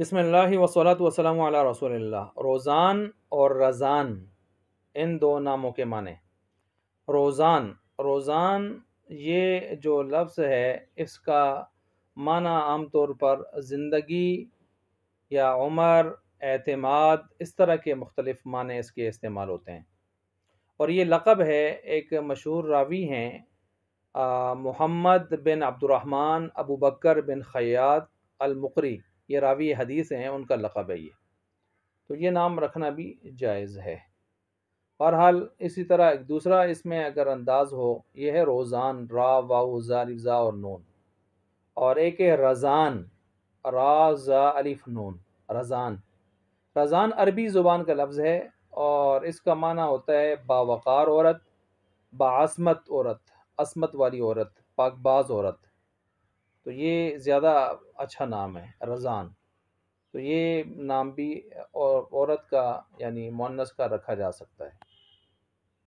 بسم اللہ وصلاۃ وسلام علی رسول اللہ۔ روزان اور رضان ان دو ناموں کے معنی۔ روزان یہ جو لفظ ہے اس کا معنی عام طور پر زندگی یا عمر، اعتماد، اس طرح کے مختلف معنی اس کے استعمال ہوتے ہیں، اور یہ لقب ہے۔ ایک مشہور راوی ہیں محمد بن عبد الرحمن ابو بکر بن خیاط المقری، یہ راوی حدیث ہیں، ان کا لقب ہے یہ، تو یہ نام رکھنا بھی جائز ہے۔ بہرحال اسی طرح ایک دوسرا اس میں اگر انداز ہو، یہ ہے روزان، را واو زال زا اور نون، اور ایک ہے رضان، را زا الف نون، رضان۔ رضان عربی زبان کا لفظ ہے اور اس کا معنی ہوتا ہے باوقار عورت، باعصمت عورت، عصمت والی عورت، پاک باز عورت، تو یہ زیادہ اچھا نام ہے رضان۔ تو یہ نام بھی عورت کا یعنی مؤنث کا رکھا جا سکتا ہے۔